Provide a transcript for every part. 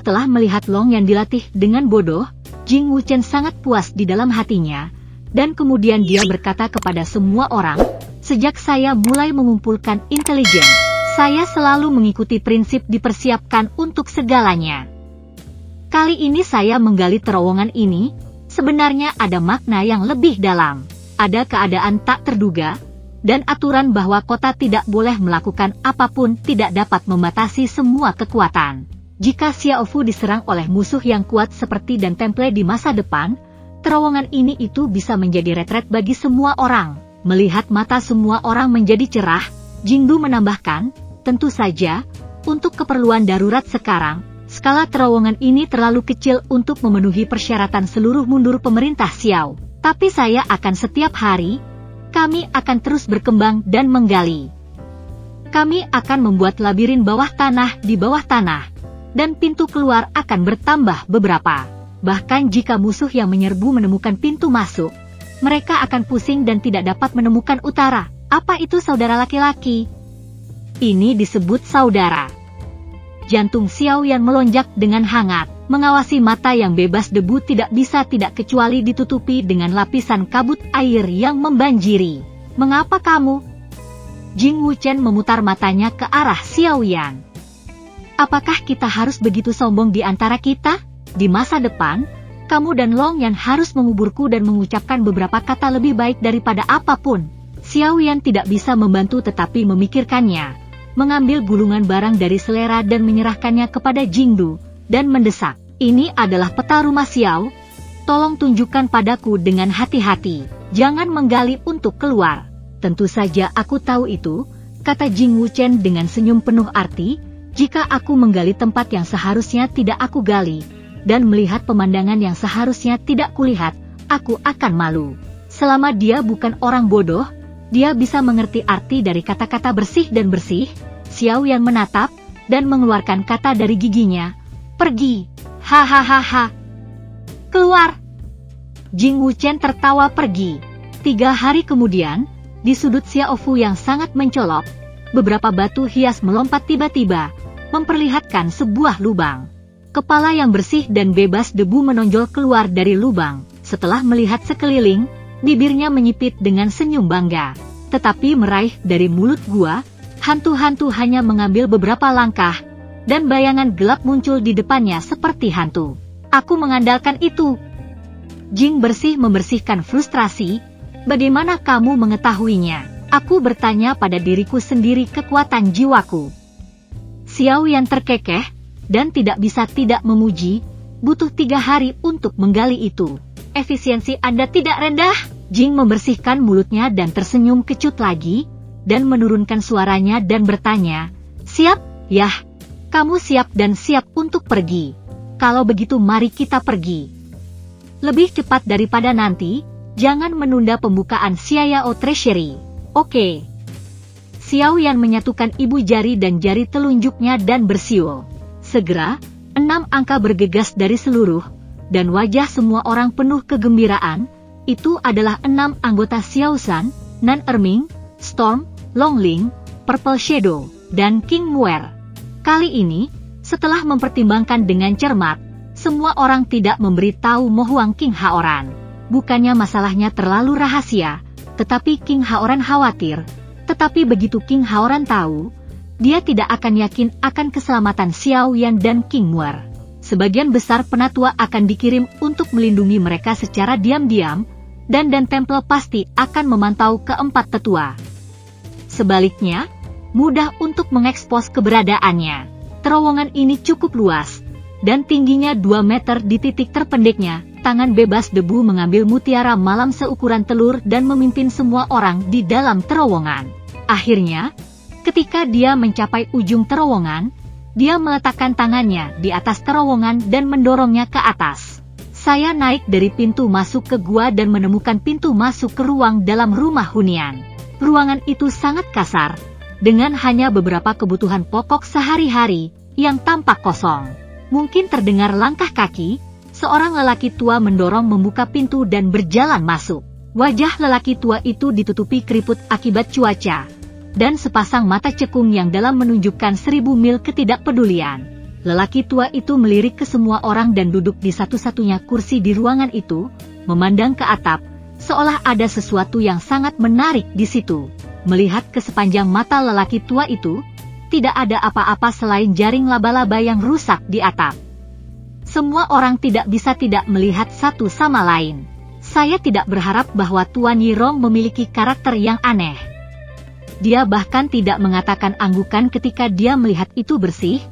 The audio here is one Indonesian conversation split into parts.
Setelah melihat Long yang dilatih dengan bodoh, Jing Wuchen sangat puas di dalam hatinya, dan kemudian dia berkata kepada semua orang, sejak saya mulai mengumpulkan intelijen, saya selalu mengikuti prinsip dipersiapkan untuk segalanya. Kali ini saya menggali terowongan ini, sebenarnya ada makna yang lebih dalam. Ada keadaan tak terduga, dan aturan bahwa kota tidak boleh melakukan apapun tidak dapat membatasi semua kekuatan. Jika Xiao Fu diserang oleh musuh yang kuat seperti Dan Temple di masa depan, terowongan ini itu bisa menjadi retret bagi semua orang. Melihat mata semua orang menjadi cerah, Jingdu menambahkan, tentu saja, untuk keperluan darurat sekarang, skala terowongan ini terlalu kecil untuk memenuhi persyaratan seluruh mundur pemerintah Xiao. Tapi saya akan setiap hari, kami akan terus berkembang dan menggali. Kami akan membuat labirin bawah tanah di bawah tanah, dan pintu keluar akan bertambah beberapa. Bahkan jika musuh yang menyerbu menemukan pintu masuk, mereka akan pusing dan tidak dapat menemukan utara. Apa itu saudara laki-laki? Ini disebut saudara. Jantung Xiao Yan melonjak dengan hangat, mengawasi mata yang bebas debu tidak bisa tidak kecuali ditutupi dengan lapisan kabut air yang membanjiri. Mengapa kamu? Jing Wuchen memutar matanya ke arah Xiao Yan. Apakah kita harus begitu sombong di antara kita? Di masa depan, kamu dan Long Yan harus menguburku dan mengucapkan beberapa kata lebih baik daripada apapun. Xiao Yan tidak bisa membantu tetapi memikirkannya, mengambil gulungan barang dari selera dan menyerahkannya kepada Jingdu, dan mendesak, ini adalah peta rumah Xiao, tolong tunjukkan padaku dengan hati-hati, jangan menggali untuk keluar. Tentu saja aku tahu itu, kata Jing Wuchen dengan senyum penuh arti, jika aku menggali tempat yang seharusnya tidak aku gali, dan melihat pemandangan yang seharusnya tidak kulihat, aku akan malu. Selama dia bukan orang bodoh, dia bisa mengerti arti dari kata-kata bersih dan bersih. Xiao Yan menatap, dan mengeluarkan kata dari giginya, pergi, hahaha. Keluar. Jing Wuchen tertawa pergi. 3 hari kemudian, di sudut Xiao Fu yang sangat mencolok, beberapa batu hias melompat tiba-tiba, memperlihatkan sebuah lubang. Kepala yang bersih dan bebas debu menonjol keluar dari lubang. Setelah melihat sekeliling, bibirnya menyipit dengan senyum bangga. Tetapi meraih dari mulut gua, hantu-hantu hanya mengambil beberapa langkah, dan bayangan gelap muncul di depannya seperti hantu. Aku mengandalkan itu. Jing bersih membersihkan frustrasi. Bagaimana kamu mengetahuinya? Aku bertanya pada diriku sendiri kekuatan jiwaku. Xiao Yan terkekeh, dan tidak bisa tidak memuji, butuh 3 hari untuk menggali itu. Efisiensi Anda tidak rendah? Jing membersihkan mulutnya dan tersenyum kecut lagi, dan menurunkan suaranya dan bertanya, siap? Yah, kamu siap dan siap untuk pergi. Kalau begitu mari kita pergi. Lebih cepat daripada nanti, jangan menunda pembukaan Xiao Treasury. Oke. Xiao Yan menyatukan ibu jari dan jari telunjuknya dan bersiul. Segera, 6 angka bergegas dari seluruh, dan wajah semua orang penuh kegembiraan. Itu adalah 6 anggota Xiao San, Nan Erming, Storm, Longling, Purple Shadow, dan King Muer. Kali ini, setelah mempertimbangkan dengan cermat, semua orang tidak memberitahu Mo Huang King Haoran. Bukannya masalahnya terlalu rahasia, tetapi King Haoran khawatir. Tetapi begitu King Haoran tahu, dia tidak akan yakin akan keselamatan Xiao Yan dan King Muer. Sebagian besar penatua akan dikirim untuk melindungi mereka secara diam-diam, dan Temple pasti akan memantau keempat tetua. Sebaliknya, mudah untuk mengekspos keberadaannya. Terowongan ini cukup luas, dan tingginya 2 meter di titik terpendeknya. Tangan bebas debu mengambil mutiara malam seukuran telur dan memimpin semua orang di dalam terowongan. Akhirnya, ketika dia mencapai ujung terowongan, dia meletakkan tangannya di atas terowongan dan mendorongnya ke atas. Saya naik dari pintu masuk ke gua dan menemukan pintu masuk ke ruang dalam rumah hunian. Ruangan itu sangat kasar, dengan hanya beberapa kebutuhan pokok sehari-hari yang tampak kosong. Mungkin terdengar langkah kaki, seorang lelaki tua mendorong membuka pintu dan berjalan masuk. Wajah lelaki tua itu ditutupi keriput akibat cuaca, dan sepasang mata cekung yang dalam menunjukkan 1000 mil ketidakpedulian. Lelaki tua itu melirik ke semua orang dan duduk di satu-satunya kursi di ruangan itu, memandang ke atap, seolah ada sesuatu yang sangat menarik di situ. Melihat ke sepanjang mata lelaki tua itu, tidak ada apa-apa selain jaring laba-laba yang rusak di atap. Semua orang tidak bisa tidak melihat satu sama lain. Saya tidak berharap bahwa Tuan Yirong memiliki karakter yang aneh. Dia bahkan tidak mengatakan anggukan ketika dia melihat itu bersih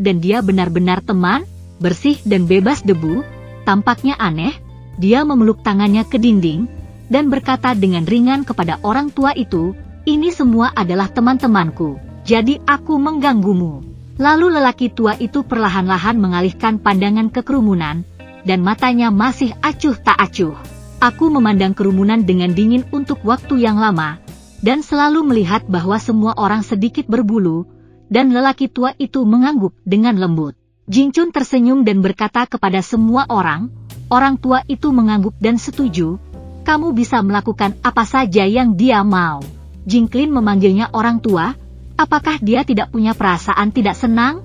dan dia benar-benar teman, bersih dan bebas debu. Tampaknya aneh. Dia memeluk tangannya ke dinding, dan berkata dengan ringan kepada orang tua itu, "Ini semua adalah teman-temanku, jadi aku mengganggumu." Lalu lelaki tua itu perlahan-lahan mengalihkan pandangan ke kerumunan, dan matanya masih acuh tak acuh. Aku memandang kerumunan dengan dingin untuk waktu yang lama, dan selalu melihat bahwa semua orang sedikit berbulu, dan lelaki tua itu mengangguk dengan lembut. Jing Chun tersenyum dan berkata kepada semua orang, orang tua itu mengangguk dan setuju, kamu bisa melakukan apa saja yang dia mau. Jing Klin memanggilnya orang tua, apakah dia tidak punya perasaan tidak senang?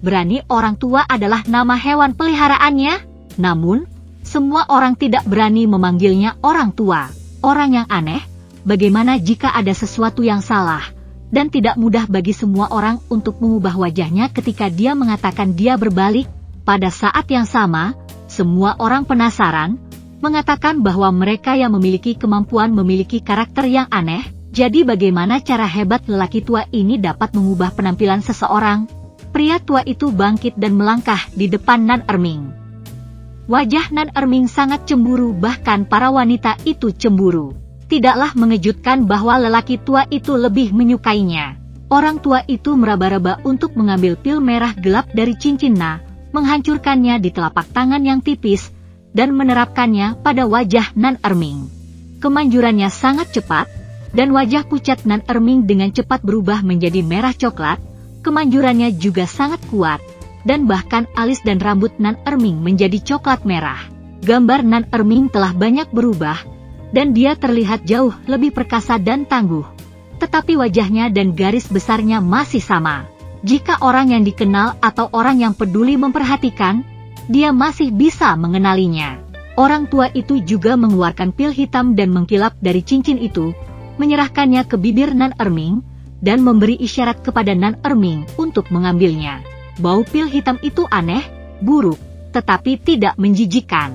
Berani orang tua adalah nama hewan peliharaannya, namun, semua orang tidak berani memanggilnya orang tua. Orang yang aneh, bagaimana jika ada sesuatu yang salah, dan tidak mudah bagi semua orang untuk mengubah wajahnya ketika dia mengatakan dia berbalik. Pada saat yang sama, semua orang penasaran, mengatakan bahwa mereka yang memiliki kemampuan memiliki karakter yang aneh. Jadi bagaimana cara hebat lelaki tua ini dapat mengubah penampilan seseorang? Pria tua itu bangkit dan melangkah di depan Nan Erming. Wajah Nan Erming sangat cemburu, bahkan para wanita itu cemburu. Tidaklah mengejutkan bahwa lelaki tua itu lebih menyukainya. Orang tua itu meraba-raba untuk mengambil pil merah gelap dari cincin Na, menghancurkannya di telapak tangan yang tipis, dan menerapkannya pada wajah Nan Erming. Kemanjurannya sangat cepat, dan wajah pucat Nan Erming dengan cepat berubah menjadi merah coklat. Kemanjurannya juga sangat kuat, dan bahkan alis dan rambut Nan Erming menjadi coklat merah. Gambar Nan Erming telah banyak berubah, dan dia terlihat jauh lebih perkasa dan tangguh. Tetapi wajahnya dan garis besarnya masih sama. Jika orang yang dikenal atau orang yang peduli memperhatikan, dia masih bisa mengenalinya. Orang tua itu juga mengeluarkan pil hitam dan mengkilap dari cincin itu, menyerahkannya ke bibir Nan Erming, dan memberi isyarat kepada Nan Erming untuk mengambilnya. Bau pil hitam itu aneh, buruk, tetapi tidak menjijikkan.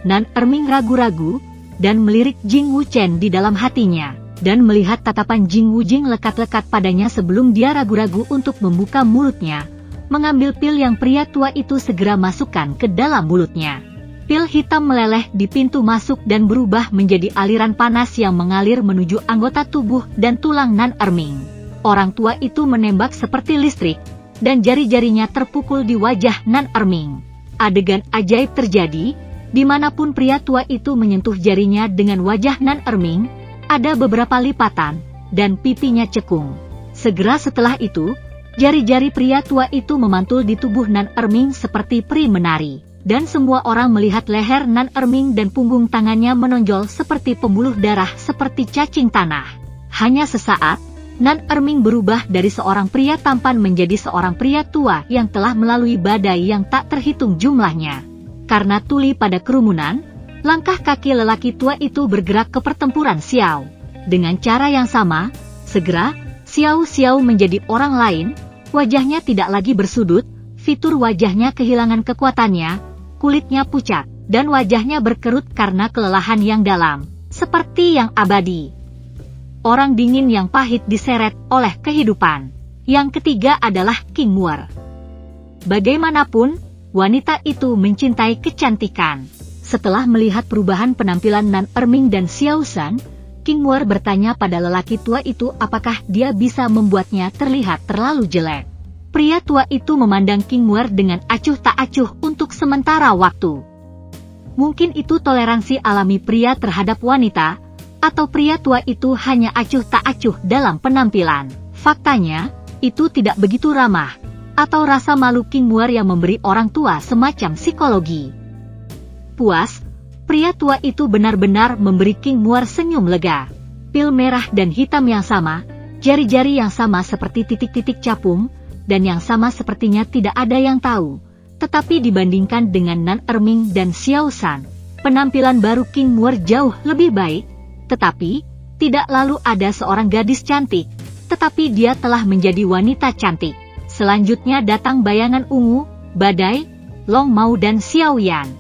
Nan Erming ragu-ragu, dan melirik Jing Wuchen di dalam hatinya, dan melihat tatapan Jing Wujing lekat-lekat padanya sebelum dia ragu-ragu untuk membuka mulutnya, mengambil pil yang pria tua itu segera masukkan ke dalam mulutnya. Pil hitam meleleh di pintu masuk dan berubah menjadi aliran panas yang mengalir menuju anggota tubuh dan tulang Nan Erming. Orang tua itu menembak seperti listrik, dan jari-jarinya terpukul di wajah Nan Erming. Adegan ajaib terjadi, dimanapun pria tua itu menyentuh jarinya dengan wajah Nan Erming, ada beberapa lipatan, dan pipinya cekung. Segera setelah itu, jari-jari pria tua itu memantul di tubuh Nan Erming seperti peri menari, dan semua orang melihat leher Nan Erming dan punggung tangannya menonjol seperti pembuluh darah seperti cacing tanah. Hanya sesaat, Nan Erming berubah dari seorang pria tampan menjadi seorang pria tua yang telah melalui badai yang tak terhitung jumlahnya. Karena tuli pada kerumunan, langkah kaki lelaki tua itu bergerak ke pertempuran Xiao. Dengan cara yang sama, segera, Xiao menjadi orang lain, wajahnya tidak lagi bersudut, fitur wajahnya kehilangan kekuatannya, kulitnya pucat, dan wajahnya berkerut karena kelelahan yang dalam, seperti yang abadi. Orang dingin yang pahit diseret oleh kehidupan. Yang ketiga adalah King Muer. Bagaimanapun, wanita itu mencintai kecantikan. Setelah melihat perubahan penampilan Nan Erming dan Xiao Shan, King Muer bertanya pada lelaki tua itu apakah dia bisa membuatnya terlihat terlalu jelek. Pria tua itu memandang King Muer dengan acuh tak acuh untuk sementara waktu. Mungkin itu toleransi alami pria terhadap wanita, atau pria tua itu hanya acuh tak acuh dalam penampilan. Faktanya, itu tidak begitu ramah, atau rasa malu King Muer yang memberi orang tua semacam psikologi. Puas, pria tua itu benar-benar memberi King Muer senyum lega. Pil merah dan hitam yang sama, jari-jari yang sama seperti titik-titik capung, dan yang sama sepertinya tidak ada yang tahu. Tetapi dibandingkan dengan Nan Erming dan Xiao San, penampilan baru King Muer jauh lebih baik. Tetapi, tidak lalu ada seorang gadis cantik, tetapi dia telah menjadi wanita cantik. Selanjutnya datang bayangan ungu, badai, Long Mao dan Xiao Yan.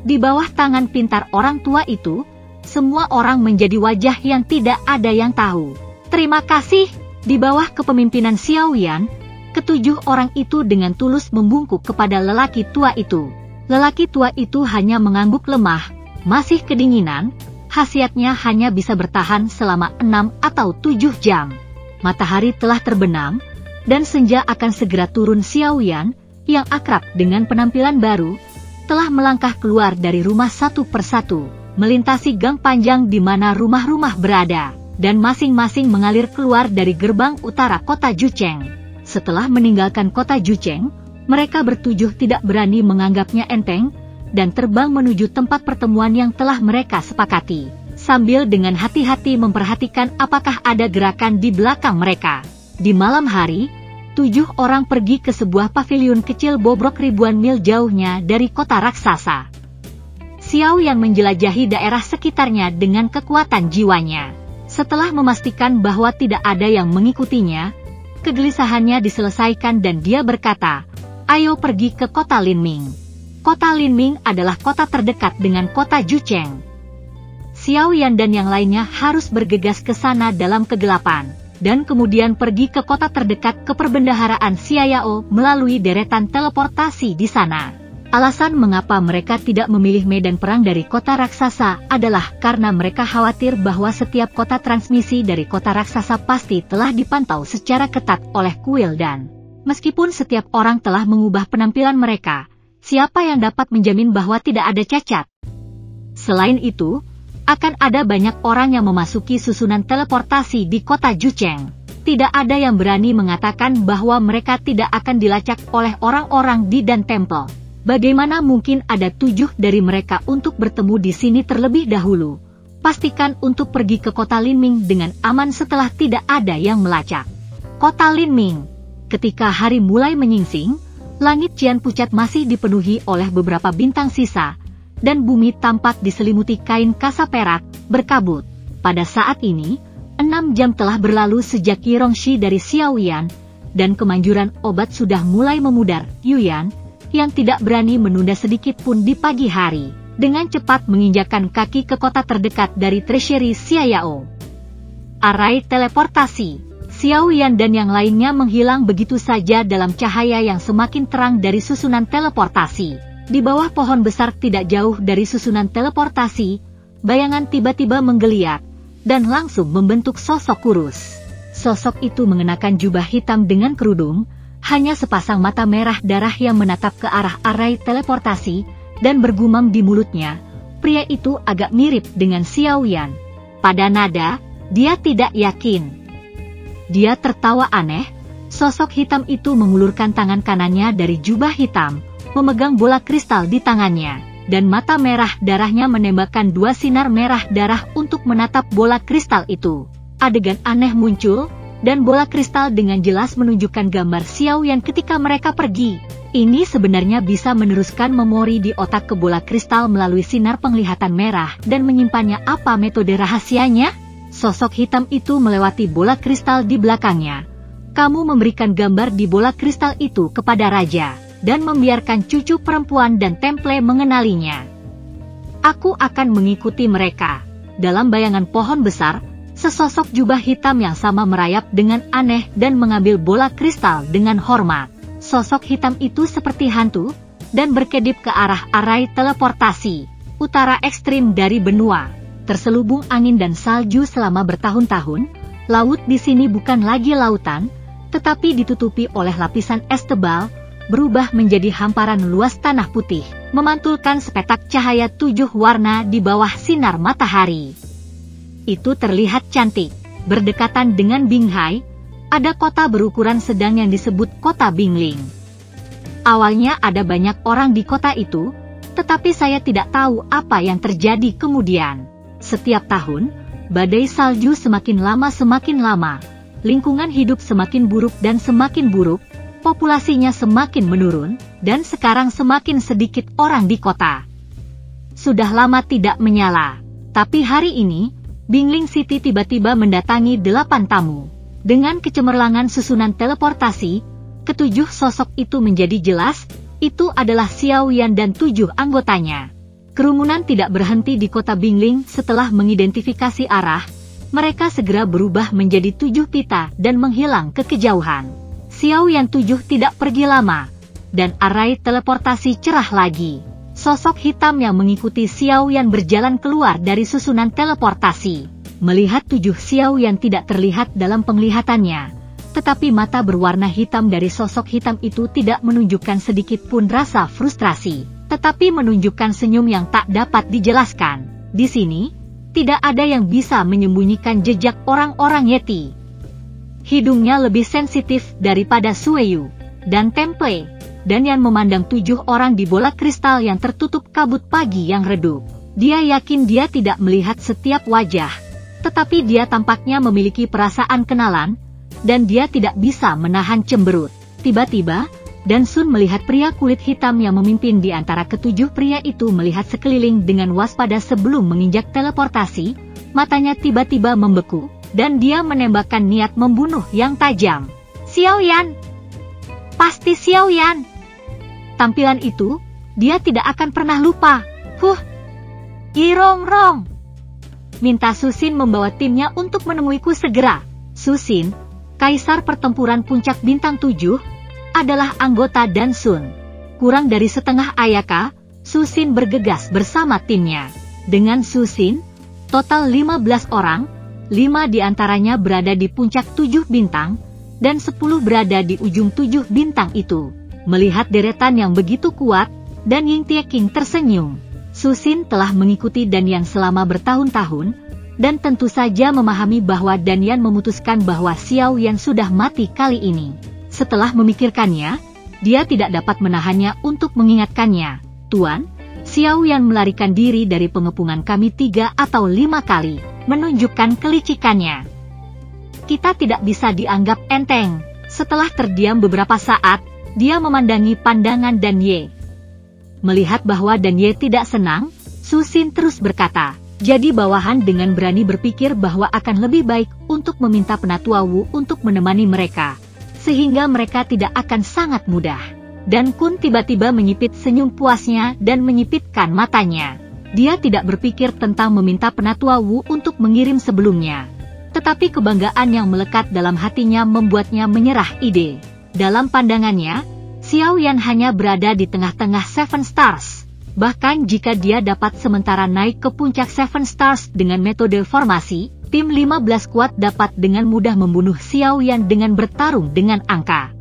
Di bawah tangan pintar orang tua itu, semua orang menjadi wajah yang tidak ada yang tahu. Terima kasih. Di bawah kepemimpinan Xiao Yan, ketujuh orang itu dengan tulus membungkuk kepada lelaki tua itu. Lelaki tua itu hanya mengangguk lemah, masih kedinginan, khasiatnya hanya bisa bertahan selama 6 atau 7 jam. Matahari telah terbenam, dan senja akan segera turun. Xiao Yan, yang akrab dengan penampilan baru, telah melangkah keluar dari rumah satu persatu, melintasi gang panjang di mana rumah-rumah berada, dan masing-masing mengalir keluar dari gerbang utara kota Jucheng. Setelah meninggalkan kota Jucheng, mereka bertujuh tidak berani menganggapnya enteng, dan terbang menuju tempat pertemuan yang telah mereka sepakati, sambil dengan hati-hati memperhatikan apakah ada gerakan di belakang mereka. Di malam hari, 7 orang pergi ke sebuah paviliun kecil bobrok ribuan mil jauhnya dari kota raksasa. Xiao yang menjelajahi daerah sekitarnya dengan kekuatan jiwanya. Setelah memastikan bahwa tidak ada yang mengikutinya, kegelisahannya diselesaikan dan dia berkata, "Ayo pergi ke kota Linming." Kota Linming adalah kota terdekat dengan kota Jucheng. Xiao Yan dan yang lainnya harus bergegas ke sana dalam kegelapan, dan kemudian pergi ke kota terdekat ke perbendaharaan Xiayao melalui deretan teleportasi di sana. Alasan mengapa mereka tidak memilih medan perang dari kota raksasa adalah karena mereka khawatir bahwa setiap kota transmisi dari kota raksasa pasti telah dipantau secara ketat oleh kuil dan meskipun setiap orang telah mengubah penampilan mereka, siapa yang dapat menjamin bahwa tidak ada cacat? Selain itu, akan ada banyak orang yang memasuki susunan teleportasi di kota Jucheng. Tidak ada yang berani mengatakan bahwa mereka tidak akan dilacak oleh orang-orang di Dan Temple. Bagaimana mungkin ada 7 dari mereka untuk bertemu di sini terlebih dahulu? Pastikan untuk pergi ke kota Linming dengan aman setelah tidak ada yang melacak. Kota Linming. Ketika hari mulai menyingsing, langit cian pucat masih dipenuhi oleh beberapa bintang sisa, dan bumi tampak diselimuti kain kasa perak, berkabut. Pada saat ini, 6 jam telah berlalu sejak Qirongshi dari Xiao Yan, dan kemanjuran obat sudah mulai memudar. Yuyan, yang tidak berani menunda sedikit pun di pagi hari, dengan cepat menginjakkan kaki ke kota terdekat dari Treasury Xiayao. Arai teleportasi. Xiao Yan dan yang lainnya menghilang begitu saja dalam cahaya yang semakin terang dari susunan teleportasi. Di bawah pohon besar tidak jauh dari susunan teleportasi, bayangan tiba-tiba menggeliat, dan langsung membentuk sosok kurus. Sosok itu mengenakan jubah hitam dengan kerudung, hanya sepasang mata merah darah yang menatap ke arah arai teleportasi, dan bergumam di mulutnya. Pria itu agak mirip dengan Xiao Yan. Pada nada, dia tidak yakin. Dia tertawa aneh. Sosok hitam itu mengulurkan tangan kanannya dari jubah hitam, memegang bola kristal di tangannya, dan mata merah darahnya menembakkan 2 sinar merah darah untuk menatap bola kristal itu. Adegan aneh muncul, dan bola kristal dengan jelas menunjukkan gambar Xiao Yan ketika mereka pergi. Ini sebenarnya bisa meneruskan memori di otak ke bola kristal melalui sinar penglihatan merah dan menyimpannya. Apa metode rahasianya? Sosok hitam itu melewati bola kristal di belakangnya. Kamu memberikan gambar di bola kristal itu kepada raja, dan membiarkan cucu perempuan dan Temple mengenalinya. Aku akan mengikuti mereka. Dalam bayangan pohon besar, sesosok jubah hitam yang sama merayap dengan aneh dan mengambil bola kristal dengan hormat. Sosok hitam itu seperti hantu, dan berkedip ke arah arai teleportasi, utara ekstrim dari benua. Terselubung angin dan salju selama bertahun-tahun, laut di sini bukan lagi lautan, tetapi ditutupi oleh lapisan es tebal, berubah menjadi hamparan luas tanah putih, memantulkan sepetak cahaya 7 warna di bawah sinar matahari. Itu terlihat cantik. Berdekatan dengan Binghai, ada kota berukuran sedang yang disebut kota Bingling. Awalnya ada banyak orang di kota itu, tetapi saya tidak tahu apa yang terjadi kemudian. Setiap tahun, badai salju semakin lama, lingkungan hidup semakin buruk dan semakin buruk, Populasinya semakin menurun, dan sekarang semakin sedikit orang di kota. Sudah lama tidak menyala, tapi hari ini, Bingling City tiba-tiba mendatangi 8 tamu. Dengan kecemerlangan susunan teleportasi, ketujuh sosok itu menjadi jelas, itu adalah Xiao Yan dan 7 anggotanya. Kerumunan tidak berhenti di kota Bingling setelah mengidentifikasi arah, mereka segera berubah menjadi 7 pita dan menghilang ke kejauhan. Xiao Yan 7 tidak pergi lama, dan arai teleportasi cerah lagi. Sosok hitam yang mengikuti Xiao Yan berjalan keluar dari susunan teleportasi. Melihat 7 Xiao Yan tidak terlihat dalam penglihatannya, tetapi mata berwarna hitam dari sosok hitam itu tidak menunjukkan sedikit pun rasa frustrasi, tetapi menunjukkan senyum yang tak dapat dijelaskan. Di sini, tidak ada yang bisa menyembunyikan jejak orang-orang Yeti. Hidungnya lebih sensitif daripada Sueyu dan Temple, dan Yan memandang 7 orang di bola kristal yang tertutup kabut pagi yang redup. Dia yakin dia tidak melihat setiap wajah, tetapi dia tampaknya memiliki perasaan kenalan, dan dia tidak bisa menahan cemberut. Tiba-tiba, Dan Sun melihat pria kulit hitam yang memimpin di antara ketujuh pria itu melihat sekeliling dengan waspada sebelum menginjak teleportasi, matanya tiba-tiba membeku, dan dia menembakkan niat membunuh yang tajam. Xiao Yan! Pasti Xiao Yan! Tampilan itu, dia tidak akan pernah lupa. Irong-rong! Minta Susin membawa timnya untuk menemuiku segera. Susin, Kaisar Pertempuran Puncak Bintang 7, adalah anggota Dan Sun. Kurang dari setengah ayaka, Susin bergegas bersama timnya. Dengan Susin, total 15 orang, 5 diantaranya berada di puncak 7 bintang, dan 10 berada di ujung 7 bintang itu. Melihat deretan yang begitu kuat, Dan Ying Tie King tersenyum. Susin telah mengikuti Dan Yan selama bertahun-tahun, dan tentu saja memahami bahwa Dan Yan memutuskan bahwa Xiao Yan sudah mati kali ini. Setelah memikirkannya, dia tidak dapat menahannya untuk mengingatkannya. Tuan, Xiao Yan melarikan diri dari pengepungan kami 3 atau 5 kali, menunjukkan kelicikannya. Kita tidak bisa dianggap enteng. Setelah terdiam beberapa saat, dia memandangi pandangan Dan Ye. Melihat bahwa Dan Ye tidak senang, Susin terus berkata, jadi bawahan dengan berani berpikir bahwa akan lebih baik untuk meminta Penatua Wu untuk menemani mereka, sehingga mereka tidak akan sangat mudah. Dan Kun tiba-tiba menyipit senyum puasnya dan menyipitkan matanya. Dia tidak berpikir tentang meminta Penatua Wu untuk mengirim sebelumnya. Tetapi kebanggaan yang melekat dalam hatinya membuatnya menyerah ide. Dalam pandangannya, Xiao Yan hanya berada di tengah-tengah Seven Stars. Bahkan jika dia dapat sementara naik ke puncak Seven Stars dengan metode formasi, tim 15 kuat dapat dengan mudah membunuh Xiao Yan dengan bertarung dengan angka.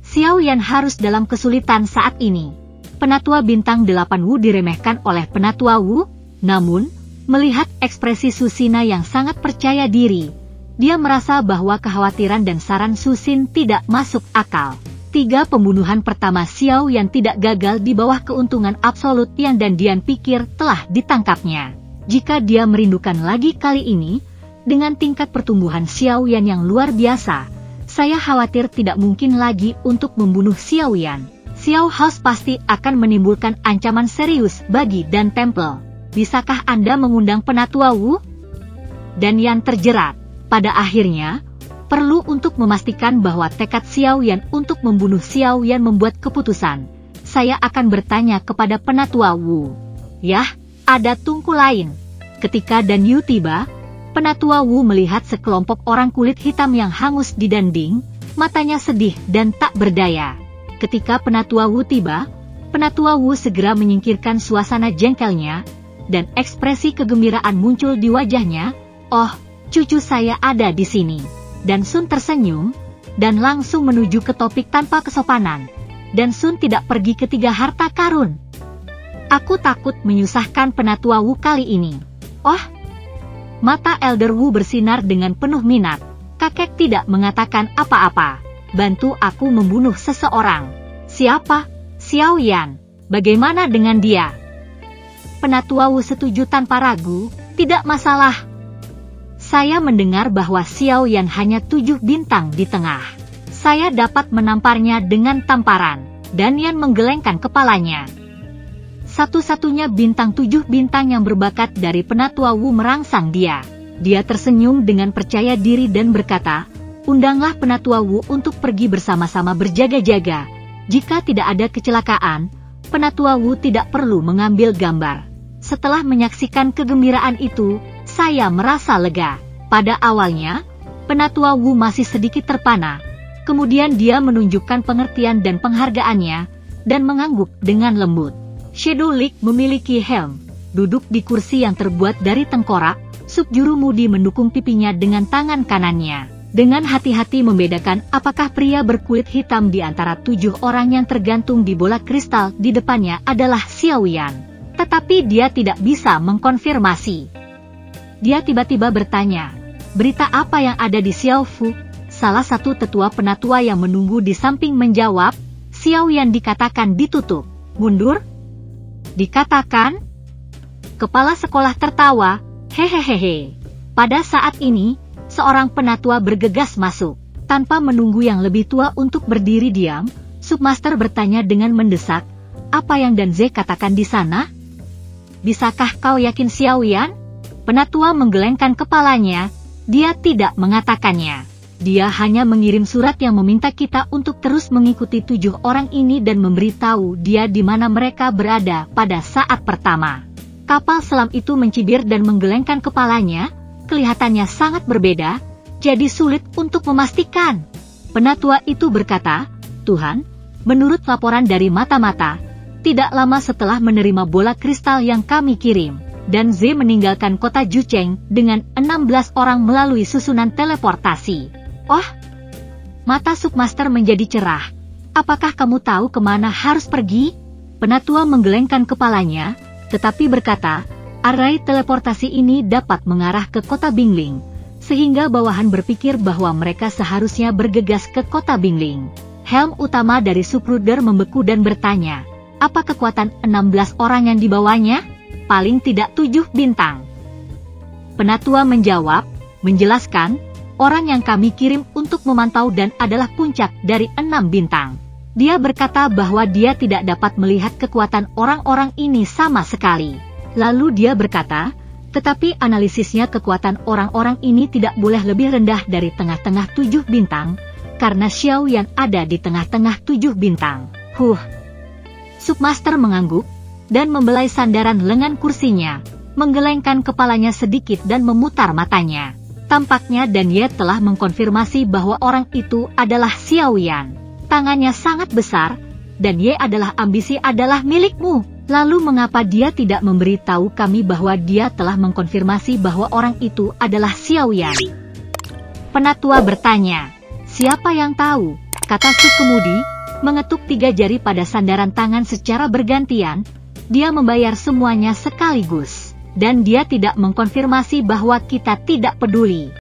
Xiao Yan harus dalam kesulitan saat ini. Penatua Bintang 8 Wu diremehkan oleh Penatua Wu, namun, melihat ekspresi Susina yang sangat percaya diri, dia merasa bahwa kekhawatiran dan saran Susin tidak masuk akal. 3 pembunuhan pertama Xiao Yan tidak gagal di bawah keuntungan absolut yang Dan Dian pikir telah ditangkapnya. Jika dia merindukan lagi kali ini, dengan tingkat pertumbuhan Xiao Yan yang luar biasa, saya khawatir tidak mungkin lagi untuk membunuh Xiao Yan. Xiao House pasti akan menimbulkan ancaman serius bagi Dan Temple. Bisakah Anda mengundang Penatua Wu? Dan Yan terjerat. Pada akhirnya, perlu untuk memastikan bahwa tekad Xiao Yan untuk membunuh Xiao Yan membuat keputusan. Saya akan bertanya kepada Penatua Wu. Yah, ada tungku lain. Ketika Dan Yu tiba, Penatua Wu melihat sekelompok orang kulit hitam yang hangus di dinding, matanya sedih dan tak berdaya. Ketika Penatua Wu tiba, Penatua Wu segera menyingkirkan suasana jengkelnya, dan ekspresi kegembiraan muncul di wajahnya. Oh, cucu saya ada di sini. Dan Sun tersenyum, dan langsung menuju ke topik tanpa kesopanan. Dan Sun tidak pergi ke 3 harta karun. Aku takut menyusahkan Penatua Wu kali ini. Oh, mata Elder Wu bersinar dengan penuh minat. Kakek tidak mengatakan apa-apa. Bantu aku membunuh seseorang. Siapa? Xiao Yan. Bagaimana dengan dia? Penatua Wu setuju tanpa ragu, tidak masalah. Saya mendengar bahwa Xiao Yan hanya 7 bintang di tengah. Saya dapat menamparnya dengan tamparan. Dan Yan menggelengkan kepalanya. Satu-satunya bintang 7 bintang yang berbakat dari Penatua Wu merangsang dia. Dia tersenyum dengan percaya diri dan berkata, undanglah Penatua Wu untuk pergi bersama-sama berjaga-jaga. Jika tidak ada kecelakaan, Penatua Wu tidak perlu mengambil gambar. Setelah menyaksikan kegembiraan itu, saya merasa lega. Pada awalnya, Penatua Wu masih sedikit terpana. Kemudian dia menunjukkan pengertian dan penghargaannya, dan mengangguk dengan lembut. Shadow League memiliki helm. Duduk di kursi yang terbuat dari tengkorak, Subjuru Mudi mendukung pipinya dengan tangan kanannya. Dengan hati-hati membedakan apakah pria berkulit hitam di antara 7 orang yang tergantung di bola kristal di depannya adalah Xiao Yan. Tetapi dia tidak bisa mengkonfirmasi. Dia tiba-tiba bertanya, berita apa yang ada di Xiao Fu? Salah satu tetua penatua yang menunggu di samping menjawab, Xiao Yan dikatakan ditutup. Mundur? Dikatakan? Kepala sekolah tertawa, hehehehe. Pada saat ini, seorang penatua bergegas masuk. Tanpa menunggu yang lebih tua untuk berdiri diam, Submaster bertanya dengan mendesak, apa yang Danze katakan di sana? Bisakah kau yakin Xiao Yan? Penatua menggelengkan kepalanya, dia tidak mengatakannya. Dia hanya mengirim surat yang meminta kita untuk terus mengikuti 7 orang ini dan memberitahu dia di mana mereka berada pada saat pertama. Kapal selam itu mencibir dan menggelengkan kepalanya, kelihatannya sangat berbeda, jadi sulit untuk memastikan. Penatua itu berkata, Tuhan, menurut laporan dari mata-mata, tidak lama setelah menerima bola kristal yang kami kirim, dan Z meninggalkan kota Jucheng dengan 16 orang melalui susunan teleportasi. Oh, mata Submaster menjadi cerah. Apakah kamu tahu kemana harus pergi? Penatua menggelengkan kepalanya, tetapi berkata, arai teleportasi ini dapat mengarah ke kota Bingling, sehingga bawahan berpikir bahwa mereka seharusnya bergegas ke kota Bingling. Helm utama dari Subruder membeku dan bertanya, apa kekuatan 16 orang yang dibawanya? Paling tidak 7 bintang. Penatua menjawab, menjelaskan, orang yang kami kirim untuk memantau dan adalah puncak dari 6 bintang. Dia berkata bahwa dia tidak dapat melihat kekuatan orang-orang ini sama sekali. Lalu dia berkata, tetapi analisisnya kekuatan orang-orang ini tidak boleh lebih rendah dari tengah-tengah 7 bintang, karena Xiao Yan ada di tengah-tengah 7 bintang. Submaster mengangguk, dan membelai sandaran lengan kursinya, menggelengkan kepalanya sedikit dan memutar matanya. Tampaknya Danye telah mengkonfirmasi bahwa orang itu adalah Xiao Yan. Tangannya sangat besar, Danye adalah ambisi adalah milikmu. Lalu mengapa dia tidak memberitahu kami bahwa dia telah mengkonfirmasi bahwa orang itu adalah Xiao Yan? Penatua bertanya. Siapa yang tahu? Kata Su Kemudi, mengetuk 3 jari pada sandaran tangan secara bergantian. Dia membayar semuanya sekaligus. Dan dia tidak mengkonfirmasi bahwa kita tidak peduli.